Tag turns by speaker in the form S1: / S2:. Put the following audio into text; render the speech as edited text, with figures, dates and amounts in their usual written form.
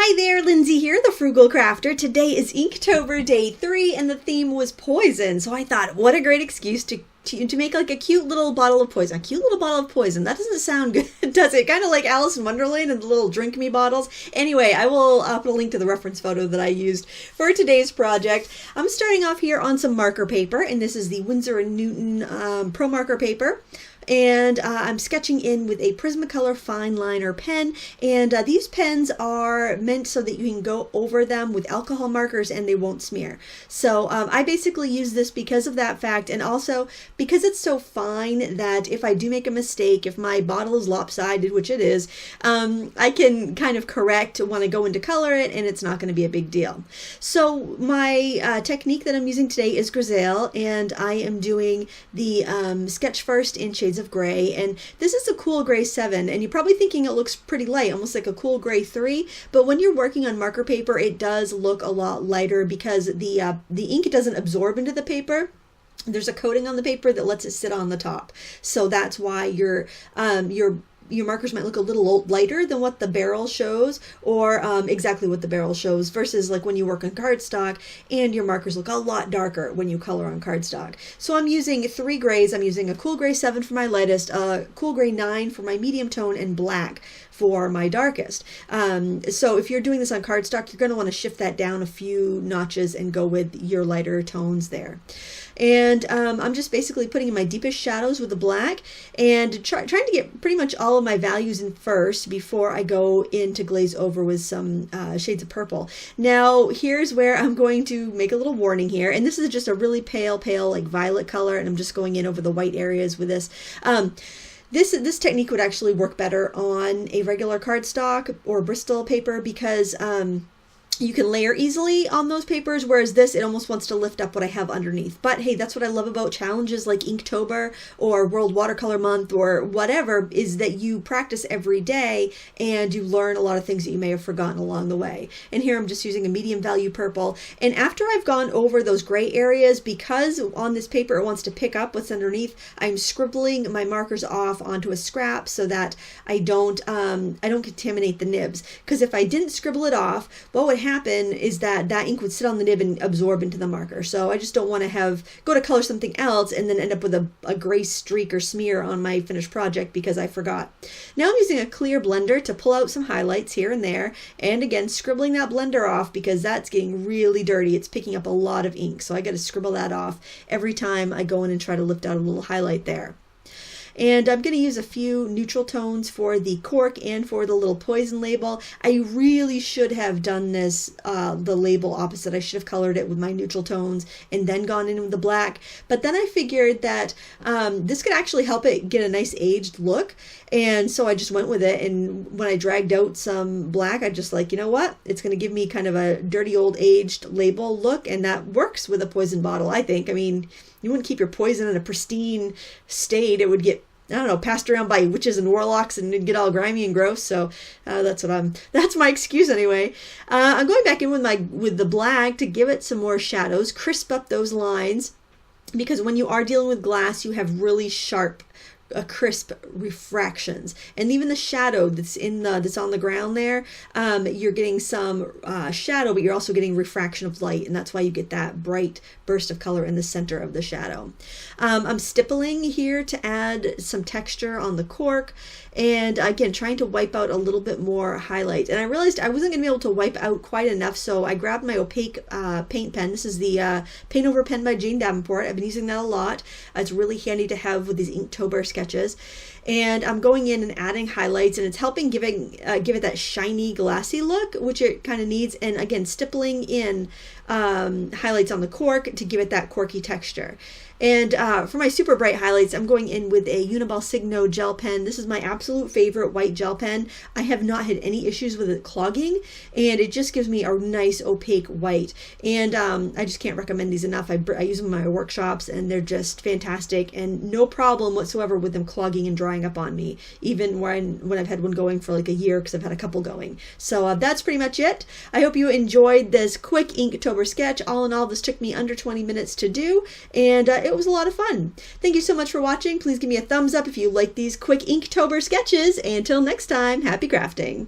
S1: Hi there, Lindsay here, the Frugal Crafter. Today is Inktober day 3 and the theme was poison. So I thought, what a great excuse to make like a cute little bottle of poison. A cute little bottle of poison. That doesn't sound good, does it? Kind of like Alice in Wonderland and the little drink me bottles. Anyway, I will put a link to the reference photo that I used for today's project. I'm starting off here on some marker paper, and this is the Winsor & Newton Pro Marker paper. And I'm sketching in with a Prismacolor fine liner pen, and these pens are meant so that you can go over them with alcohol markers and they won't smear. So I basically use this because of that fact, and also because it's so fine that if I do make a mistake, if my bottle is lopsided, which it is, I can kind of correct when I go in to color it, and it's not going to be a big deal. So my technique that I'm using today is Grisaille, and I am doing the sketch first in shades of gray, and this is a cool gray 7, and you're probably thinking it looks pretty light, almost like a cool gray 3, but when you're working on marker paper it does look a lot lighter because the ink doesn't absorb into the paper. There's a coating on the paper that lets it sit on the top, so that's why your markers might look a little lighter than what the barrel shows, or exactly what the barrel shows, versus like when you work on cardstock and your markers look a lot darker when you color on cardstock. So I'm using 3 grays. I'm using a cool gray 7 for my lightest, cool gray 9 for my medium tone, and black for my darkest. So if you're doing this on cardstock, you're going to want to shift that down a few notches and go with your lighter tones there. And I'm just basically putting in my deepest shadows with the black and trying to get pretty much all of my values in first before I go in to glaze over with some shades of purple. Now here's where I'm going to make a little warning here, and this is just a really pale like violet color, and I'm just going in over the white areas with this. This technique would actually work better on a regular cardstock or Bristol paper because you can layer easily on those papers, whereas this, it almost wants to lift up what I have underneath. But hey, that's what I love about challenges like Inktober or World Watercolor Month or whatever, is that you practice every day and you learn a lot of things that you may have forgotten along the way. And here I'm just using a medium value purple. And after I've gone over those gray areas, because on this paper it wants to pick up what's underneath, I'm scribbling my markers off onto a scrap so that I don't contaminate the nibs. Because if I didn't scribble it off, what would happen is that ink would sit on the nib and absorb into the marker. So I just don't want to go to color something else and then end up with a gray streak or smear on my finished project because I forgot. Now I'm using a clear blender to pull out some highlights here and there, and again scribbling that blender off because that's getting really dirty. It's picking up a lot of ink, so I got to scribble that off every time I go in and try to lift out a little highlight there. And I'm going to use a few neutral tones for the cork and for the little poison label. I really should have done this, the label opposite. I should have colored it with my neutral tones and then gone in with the black. But then I figured that this could actually help it get a nice aged look. And so I just went with it. And when I dragged out some black, I just like, you know what? It's going to give me kind of a dirty old aged label look. And that works with a poison bottle, I think. I mean, you wouldn't keep your poison in a pristine state. It would get, I don't know, passed around by witches and warlocks and it'd get all grimy and gross. So that's my excuse anyway. I'm going back in with the black to give it some more shadows, crisp up those lines, because when you are dealing with glass, you have really sharp crisp refractions, and even the shadow that's on the ground there, you're getting some shadow, but you're also getting refraction of light, and that's why you get that bright burst of color in the center of the shadow. I'm stippling here to add some texture on the cork, and again trying to wipe out a little bit more highlight. And I realized I wasn't going to be able to wipe out quite enough, so I grabbed my opaque paint pen. This is the Paint Over pen by Jane Davenport. I've been using that a lot. It's really handy to have with these Inktober sketches. And I'm going in and adding highlights, and it's helping give it that shiny, glassy look, which it kind of needs. And again, stippling in highlights on the cork to give it that corky texture. And for my super bright highlights, I'm going in with a Uniball Signo gel pen. This is my absolute favorite white gel pen. I have not had any issues with it clogging, and it just gives me a nice opaque white. And I just can't recommend these enough. I use them in my workshops, and they're just fantastic, and no problem whatsoever with them clogging and drying up on me, even when I've had one going for like a year, because I've had a couple going. So that's pretty much it. I hope you enjoyed this quick Inktober sketch. All in all, this took me under 20 minutes to do, and it was a lot of fun. Thank you so much for watching. Please give me a thumbs up if you like these quick Inktober sketches. And until next time, happy crafting.